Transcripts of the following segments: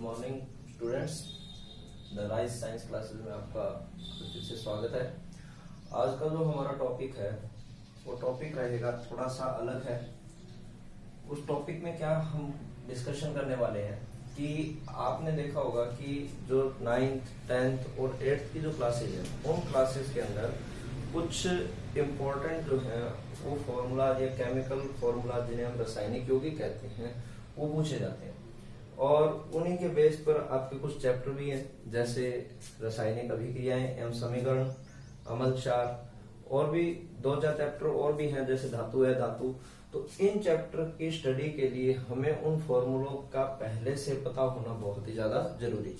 Morning students, the rise science classes में आपका फिर से स्वागत है। आज का जो हमारा टॉपिक है वो टॉपिक रहेगा थोड़ा सा अलग है। उस टॉपिक में क्या हम डिस्कशन करने वाले हैं कि आपने देखा होगा कि जो 9th, 10th और 8th की जो क्लासेज है उन क्लासेस के अंदर कुछ इम्पोर्टेंट जो है वो फॉर्मूला या केमिकल फॉर्मूला जिन्हें हम रासायनिक यौगिक कहते हैं वो पूछे जाते हैं और उन्हीं के बेस पर आपके कुछ चैप्टर भी हैं, जैसे रासायनिक अभिक्रियाएं एवं समीकरण, अम्ल क्षार और भी 2-4 चैप्टर और भी हैं, जैसे धातु है धातु। तो इन चैप्टर की स्टडी के लिए हमें उन फॉर्मूलों का पहले से पता होना बहुत ही ज्यादा जरूरी है,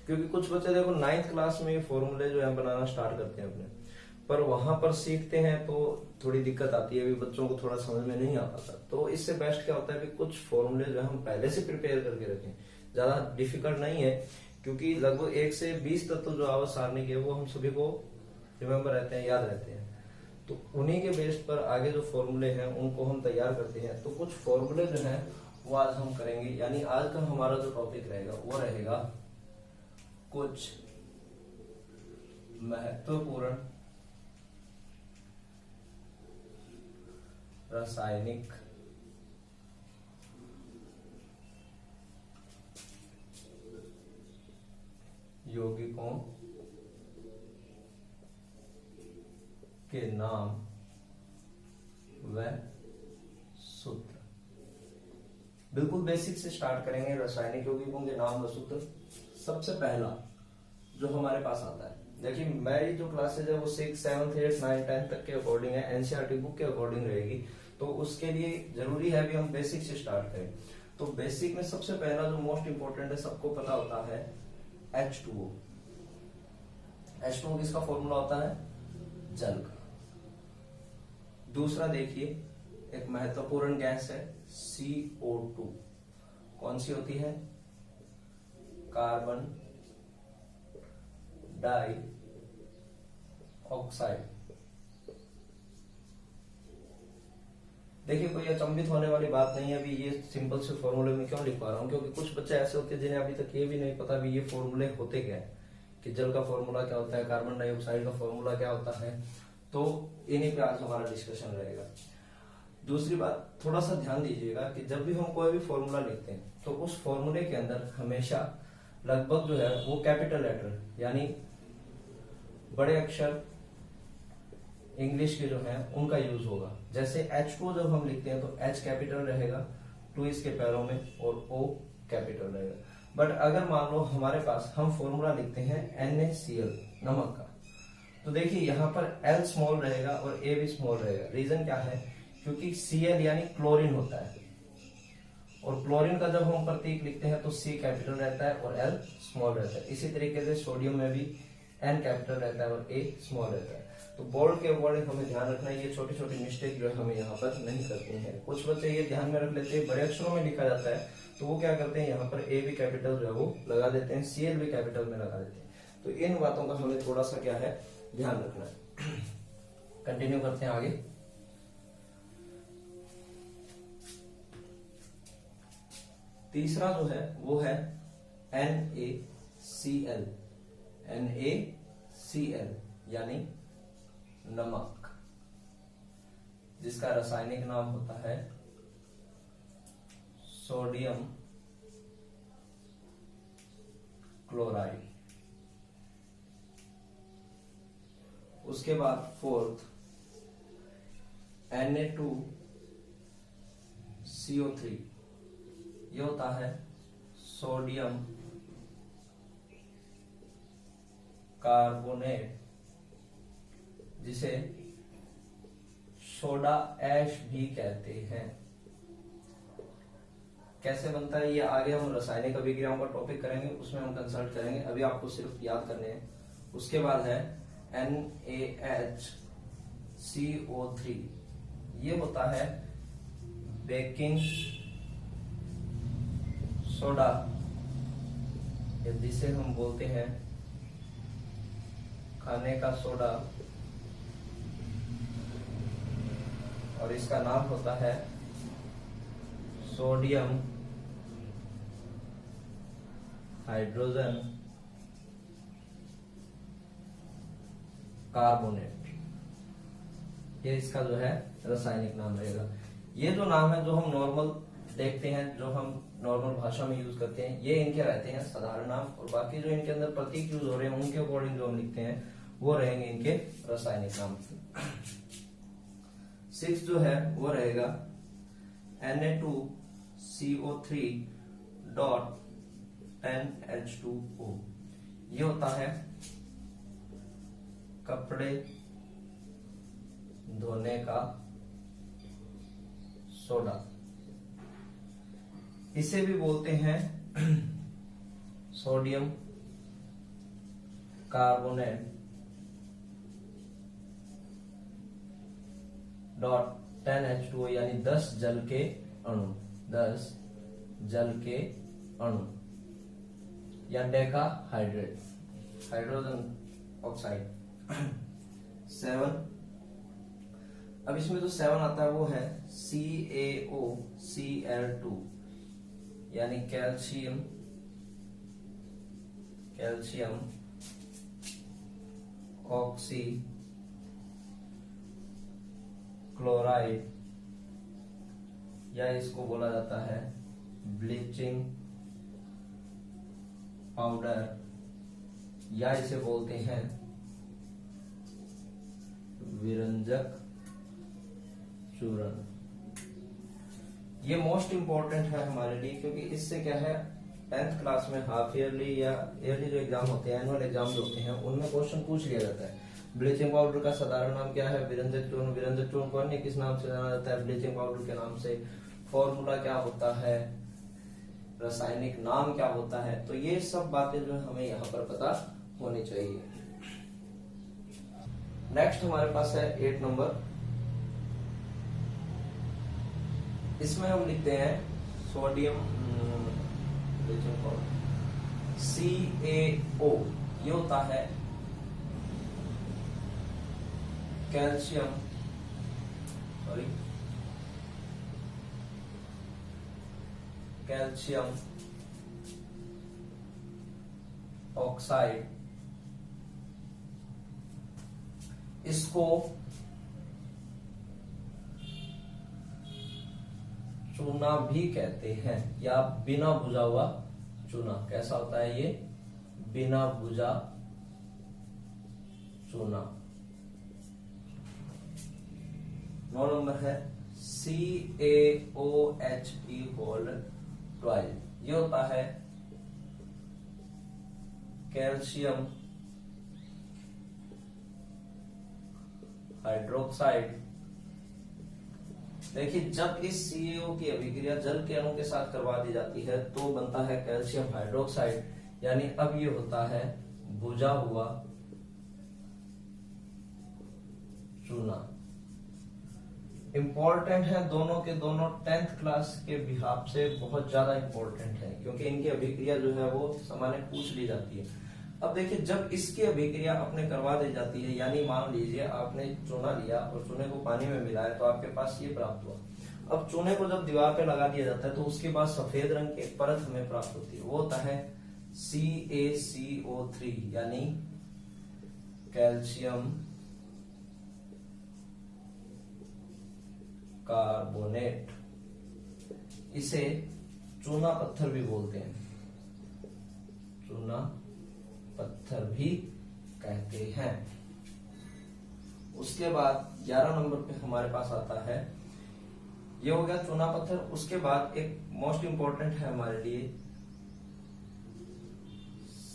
क्योंकि कुछ बच्चे देखो 9th क्लास में फॉर्मूले जो है बनाना स्टार्ट करते हैं अपने, पर वहां पर सीखते हैं तो थोड़ी दिक्कत आती है, अभी बच्चों को थोड़ा समझ में नहीं आ पाता। तो इससे बेस्ट क्या होता है कि कुछ फॉर्मूले जो है हम पहले से प्रिपेयर करके रखें। ज्यादा डिफिकल्ट नहीं है, क्योंकि लगभग 1 से 20 तत्व जो आवर्त सारणी के वो हम सभी को रिमेम्बर रहते हैं, याद रहते हैं। तो उन्हीं के बेस पर आगे जो फॉर्मूले हैं उनको हम तैयार करते हैं। तो कुछ फॉर्मूले जो है वो आज हम करेंगे, यानी आज का हमारा जो टॉपिक रहेगा वो रहेगा कुछ महत्वपूर्ण रासायनिक यौगिकों के नाम व सूत्र। बिल्कुल बेसिक से स्टार्ट करेंगे। रासायनिक यौगिकों के नाम व सूत्र सबसे पहला जो हमारे पास आता है, देखिए मेरी जो क्लासेज है वो 6, 7, 8, 9, 10 तक के अकॉर्डिंग है, एनसीईआरटी बुक के अकॉर्डिंग रहेगी। तो उसके लिए जरूरी है भी हम बेसिक से स्टार्ट करें। तो बेसिक में सबसे पहला जो मोस्ट इंपोर्टेंट है, सबको पता होता है H2O। H2O किसका फॉर्मूला होता है? जल का। दूसरा देखिए, एक महत्वपूर्ण गैस है CO2। कौन सी होती है? Carbon dioxide. देखिए कोई अचंभित होने वाली बात नहीं है, अभी ये सिंपल से फॉर्मूले में क्यों लिखवा रहा हूं, क्योंकि कुछ बच्चे ऐसे होते हैं जिन्हें अभी तक ये भी नहीं पता भी ये फॉर्मूले होते क्या है, कि जल का फॉर्मूला क्या होता है, कार्बन डाइऑक्साइड का फॉर्मूला क्या होता है। तो इन्हीं पे आज हमारा डिस्कशन रहेगा। दूसरी बात, थोड़ा सा ध्यान दीजिएगा कि जब भी हम कोई भी फॉर्मूला लिखते हैं तो उस फॉर्मूले के अंदर हमेशा लगभग जो है वो कैपिटल लेटर यानी बड़े अक्षर इंग्लिश के जो है उनका यूज होगा। जैसे H2 जब हम लिखते हैं तो H कैपिटल रहेगा, 2 इसके पैरों में, और O कैपिटल रहेगा। बट अगर मान लो हमारे पास हम फॉर्मूला लिखते हैं NaCl नमक का, तो देखिए यहाँ पर L स्मॉल रहेगा और A भी स्मॉल रहेगा। रीजन क्या है? क्योंकि Cl यानी क्लोरीन होता है, और क्लोरीन का जब हम प्रतीक लिखते हैं तो C कैपिटल रहता है और L स्मॉल रहता है। इसी तरीके से सोडियम में भी N कैपिटल रहता है और A स्मॉल रहता है। तो बोल्ड के अकॉर्डिंग हमें ध्यान रखना है, ये छोटी छोटी मिस्टेक जो है हमें यहाँ पर नहीं करनी है। कुछ बच्चे ये ध्यान में रख लेते हैं, बड़े अक्षरों में लिखा जाता है तो वो क्या करते हैं, यहाँ पर A भी कैपिटल जो है वो लगा देते हैं, Cl भी कैपिटल में लगा देते हैं। तो इन बातों का हमें थोड़ा सा क्या है ध्यान रखना है। कंटिन्यू करते हैं आगे। तीसरा जो है वो है NaCl। NaCl यानी नमक, जिसका रासायनिक नाम होता है सोडियम क्लोराइड। उसके बाद फोर्थ Na2CO3, ये होता है सोडियम कार्बोनेट, जिसे सोडा ऐश भी कहते हैं। कैसे बनता है ये आगे हम रासायनिक अभिक्रियाओं का टॉपिक करेंगे, उसमें हम कंसल्ट करेंगे, अभी आपको सिर्फ याद करने हैं। उसके बाद है NaHCO3, ये होता है बेकिंग सोडा, जिसे हम बोलते हैं खाने का सोडा, और इसका नाम होता है सोडियम हाइड्रोजन कार्बोनेट, ये इसका जो है रासायनिक नाम रहेगा। ये जो नाम है जो हम नॉर्मल देखते हैं, जो हम नॉर्मल भाषा में यूज करते हैं, ये इनके रहते हैं साधारण नाम, और बाकी जो इनके अंदर प्रतीक यूज हो रहे हैं उनके अकॉर्डिंग जो हम लिखते हैं वो रहेंगे इनके रासायनिक नाम। 6 जो है वो रहेगा Na2CO3.10H2O। ये होता है कपड़े धोने का सोडा। इसे भी बोलते हैं सोडियम कार्बोनेट .10H2O, यानी 10 जल के अणु, 10 जल के अणु, या डेका हाइड्रेट, हाइड्रोजन ऑक्साइड। 7, अब इसमें जो 7 आता है वो है CaOCl2, यानी कैल्शियम ऑक्सी क्लोराइड, या इसको बोला जाता है ब्लीचिंग पाउडर, या इसे बोलते हैं विरंजक चूर्ण। ये मोस्ट इंपॉर्टेंट है हमारे लिए, क्योंकि इससे क्या है 10th क्लास में हाफ ईयरली या ईयरली जो एग्जाम होते हैं, एनुअल एग्जाम जो होते हैं, उनमें क्वेश्चन पूछ लिया जाता है। ब्लीचिंग पाउडर का साधारण नाम क्या है? विरंजक चूर्ण। विरंजक चूर्ण को अन्य किस नाम से जाना जाता है? ब्लीचिंग पाउडर के नाम से। फॉर्मूला क्या होता है? रासायनिक नाम क्या होता है? तो ये सब बातें जो है हमें यहाँ पर पता होनी चाहिए। नेक्स्ट हमारे पास है 8 नंबर। इसमें हम लिखते हैं सोडियम ब्लीचिंग पाउडर CaO, ये होता है कैल्शियम ऑक्साइड। इसको चूना भी कहते हैं, या बिना भुजा हुआ चूना। कैसा होता है ये? बिना भुजा चूना। 9 नंबर है CaOHe12, ये होता है कैल्शियम हाइड्रोक्साइड। देखिए, जब इस CaO की अभिक्रिया जल के अणु के साथ करवा दी जाती है तो बनता है कैल्शियम हाइड्रोक्साइड, यानी अब ये होता है भुजा हुआ चूना। इंपॉर्टेंट है दोनों के दोनों 10th क्लास के बिहाफ से बहुत ज्यादा इंपॉर्टेंट है, क्योंकि इनकी अभिक्रिया जो है वो सामान्य पूछ ली जाती है। अब देखिए, जब इसकी अभिक्रिया अपने करवा दी जाती है, यानी मान लीजिए आपने चूना लिया और चूने को पानी में मिलाया तो आपके पास ये प्राप्त हुआ। अब चूने को जब दीवार पे लगा दिया जाता है तो उसके बाद सफेद रंग की एक परत हमें प्राप्त होती है, वो होता है CaCO3, यानी कैल्शियम कार्बोनेट। इसे चूना पत्थर भी बोलते हैं, चूना पत्थर भी कहते हैं। उसके बाद 11 नंबर पे हमारे पास आता है, ये हो गया चूना पत्थर। उसके बाद एक मोस्ट इंपॉर्टेंट है हमारे लिए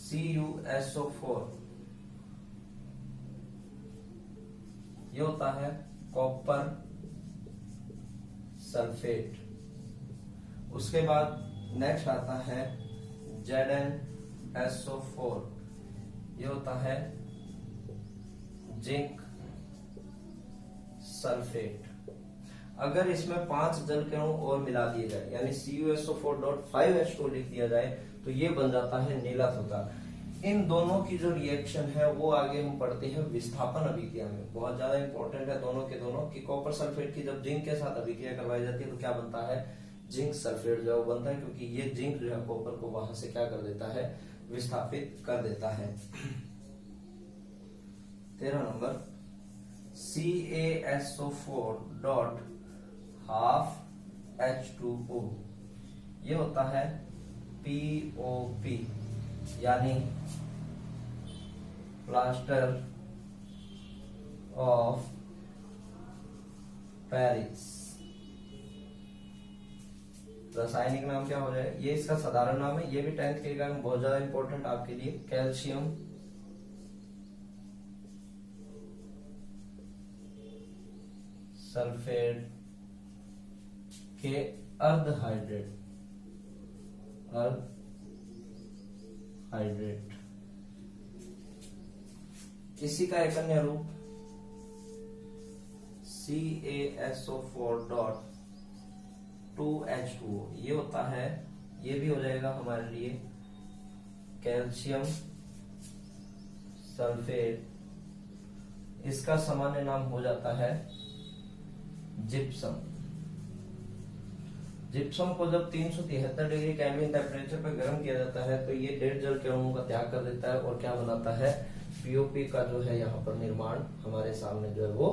CuSO4, ये होता है कॉपर सल्फेट। उसके बाद नेक्स्ट आता है ZnSO4, ये होता है जिंक सल्फेट। अगर इसमें 5 जल के अणु और मिला दिए जाए, यानी CuSO4.5H2 लिख दिया जाए, तो ये बन जाता है नीला धोता। इन दोनों की जो रिएक्शन है वो आगे हम पढ़ते हैं विस्थापन अभिक्रिया में। बहुत ज्यादा इंपॉर्टेंट है दोनों के दोनों, कि कॉपर सल्फेट की जब जिंक के साथ अभिक्रिया करवाई जाती है तो क्या बनता है? जिंक सल्फेट जो है वो बनता है, क्योंकि ये जिंक जो है कॉपर को वहां से क्या कर देता है, विस्थापित कर देता है। 13 number CaSO4 dot half H2O, ये होता है POP यानी प्लास्टर ऑफ पेरिस। रासायनिक नाम क्या हो जाए, ये इसका साधारण नाम है, ये भी 10th के एग्जाम में बहुत ज्यादा इंपॉर्टेंट आपके लिए। कैल्शियम सल्फेट के अर्धहाइड्रेट इसी का एक अन्य रूप CaSO4 डॉट 2H2O, ये होता है, ये भी हो जाएगा हमारे लिए कैल्शियम सल्फेट, इसका सामान्य नाम हो जाता है जिप्सम। जिप्सम को जब 373 डिग्री केल्विन टेम्परेचर पर गर्म किया जाता है तो ये डेड जल के अणुओं का त्याग कर देता है और क्या बनाता है, पीओपी का जो है यहाँ पर निर्माण हमारे सामने जो है वो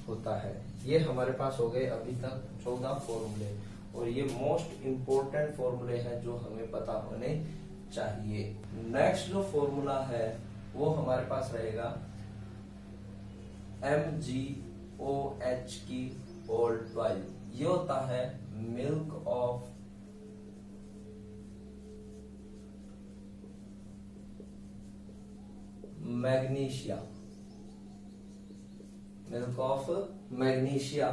होता है। ये हमारे पास हो गए अभी तक 14 फॉर्मूले, और ये मोस्ट इंपोर्टेंट फॉर्मूले हैं जो हमें पता होने चाहिए। नेक्स्ट जो फॉर्मूला है वो हमारे पास रहेगा MgOH की होल 12, ये होता है milk of magnesia. Milk of magnesia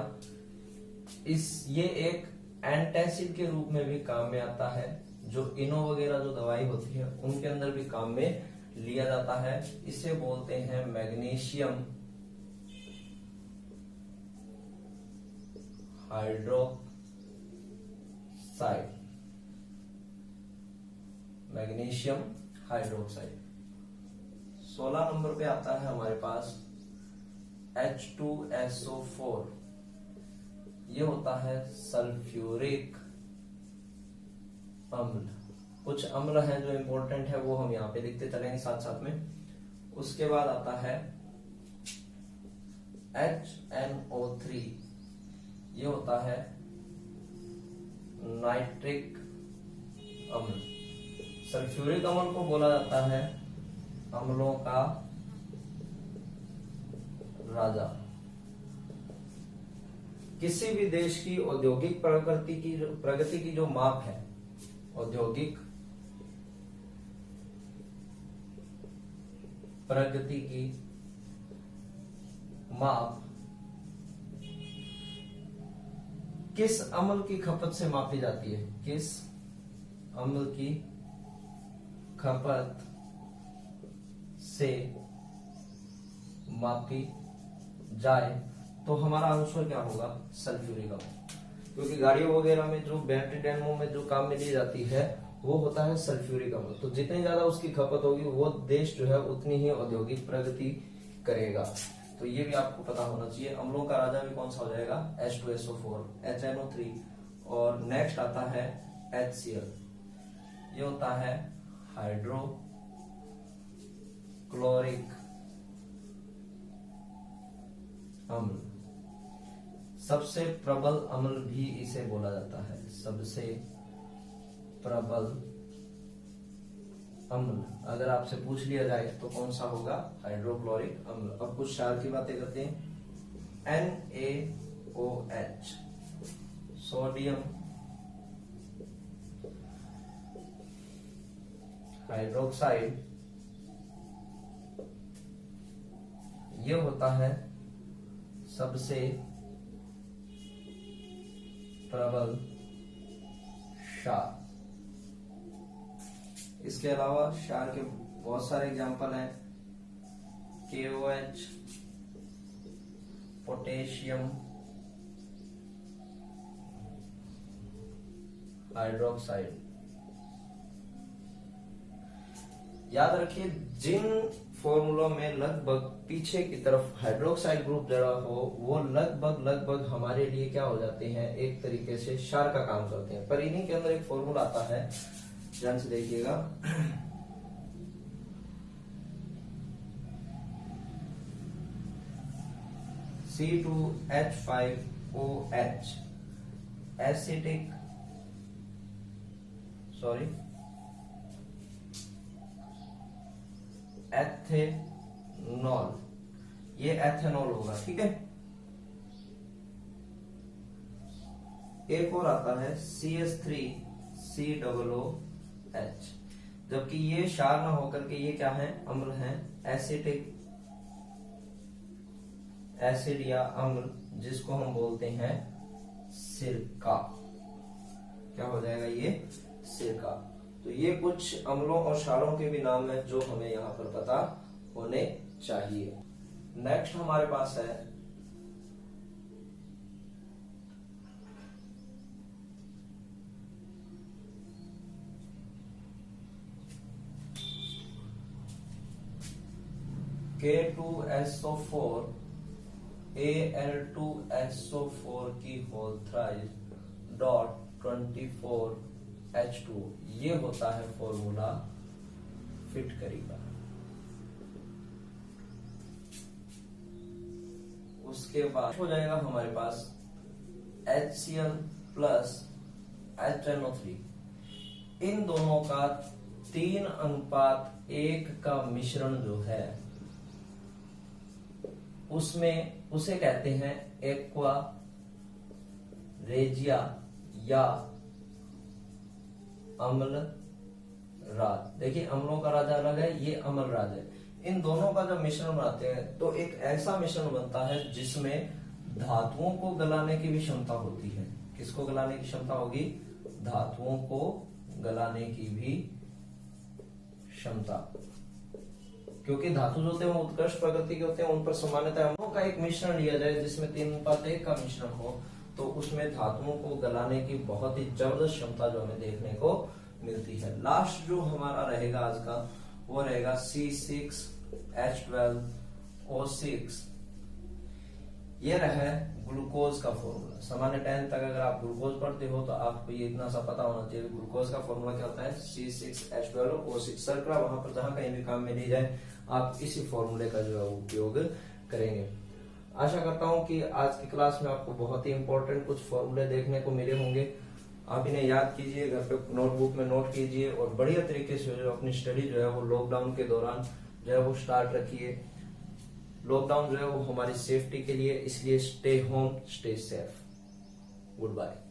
ये एक एंटासिड के रूप में भी काम में आता है, जो इनो वगैरह जो दवाई होती है उनके अंदर भी काम में लिया जाता है। इसे बोलते हैं magnesium hydroxide. Magnesium hydroxide. 16 number पे आता है हमारे पास H2SO4, ये होता है सल्फ्यूरिक अम्ल। कुछ अम्ल हैं जो इंपॉर्टेंट है वो हम यहाँ पे लिखते चलेंगे साथ साथ में। उसके बाद आता है HNO3, ये होता है नाइट्रिक अम्ल। सल्फ्यूरिक अम्ल को बोला जाता है अम्लों का राजा। किसी भी देश की औद्योगिक प्रगति की जो माप है, औद्योगिक प्रगति की माप किस अम्ल की खपत से मापी जाती है, किस अम्ल की खपत से मापी जाए तो हमारा आंसर क्या होगा, सल्फ्यूरिक अम्ल। क्योंकि गाड़ियों वगैरह में जो बैटरी डायनेमो में जो काम में ली जाती है वो होता है सल्फ्यूरिक अम्ल। तो जितनी ज्यादा उसकी खपत होगी वो देश जो है उतनी ही औद्योगिक प्रगति करेगा। तो ये भी आपको पता होना चाहिए। अम्लों का राजा भी कौन सा हो जाएगा, H2SO4, HNO3, और नेक्स्ट आता है HCl, ये होता है हाइड्रोक्लोरिक अम्ल। सबसे प्रबल अम्ल भी इसे बोला जाता है, सबसे प्रबल अम्ल अगर आपसे पूछ लिया जाए तो कौन सा होगा, हाइड्रोक्लोरिक अम्ल। अब कुछ क्षार की बातें करते हैं। NaOH, सोडियम हाइड्रोक्साइड, ये होता है सबसे प्रबल क्षार। इसके अलावा क्षार के बहुत सारे एग्जाम्पल हैं, KOH, पोटेशियम हाइड्रोक्साइड। याद रखिए जिन फॉर्मूला में लगभग पीछे की तरफ हाइड्रोक्साइड ग्रुप जड़ा हो, वो लगभग हमारे लिए क्या हो जाते हैं, एक तरीके से क्षार का काम करते हैं। पर इन्हीं के अंदर एक फॉर्मूला आता है, ध्यान से देखिएगा। C2H5OH एसिटिक एथेनॉल, ये एथेनॉल होगा, ठीक है। एक और आता है CH3COOH, जबकि ये क्षार ना होकर के ये क्या है, अम्ल है, एसिटिक एसिड या अम्ल, जिसको हम बोलते हैं सिरका। क्या हो जाएगा ये, सिरका। तो ये कुछ अम्लों और क्षारों के भी नाम है जो हमें यहाँ पर पता होने चाहिए। नेक्स्ट हमारे पास है K2SO4 Al2SO4 की होल थ्राइस डॉट 24H2, ये होता है फॉर्मूला फिटकरी का। उसके बाद हो जाएगा हमारे पास HCl प्लस HNO3। इन दोनों का 3:1 का मिश्रण जो है, उसमें उसे कहते हैं एक्वा रेजिया या अम्ल राज। देखिए, अम्लों का राजा अलग है, ये अम्ल राज है। इन दोनों का जब मिश्रण बनाते हैं तो एक ऐसा मिश्रण बनता है जिसमें धातुओं को गलाने की भी क्षमता होती है। किसको गलाने की क्षमता होगी, धातुओं को गलाने की भी क्षमता, क्योंकि धातु जो होते हैं वो उत्कृष्ट प्रकृति के होते हैं, उन पर सामान्यतः अम्लों का एक मिश्रण लिया जाए जिसमें 3:1 का मिश्रण हो, तो उसमें धातुओं को गलाने की बहुत ही जबरदस्त क्षमता जो हमें देखने को मिलती है। लास्ट जो हमारा रहेगा आज का, वो रहेगा C6H12O6। ये रहा ग्लूकोज का फॉर्मूला। सामान्य 10 तक अगर आप ग्लूकोज पढ़ते हो तो आपको ये इतना सा पता होना चाहिए। ग्लूकोज का फॉर्मूला क्या होता है, C6H12O6। सर्करा वहां पर जहां कहीं भी काम में ली जाए, आप इसी फॉर्मूले का जो है उपयोग करेंगे। आशा करता हूं कि आज की क्लास में आपको बहुत ही इंपॉर्टेंट कुछ फॉर्मूले देखने को मिले होंगे। आप इन्हें याद कीजिए, घर पे नोटबुक में नोट कीजिए और बढ़िया तरीके से जो अपनी स्टडी जो है वो लॉकडाउन के दौरान जो है वो स्टार्ट रखिए। लॉकडाउन जो है वो हमारी सेफ्टी के लिए, इसलिए stay home, stay safe. Good bye.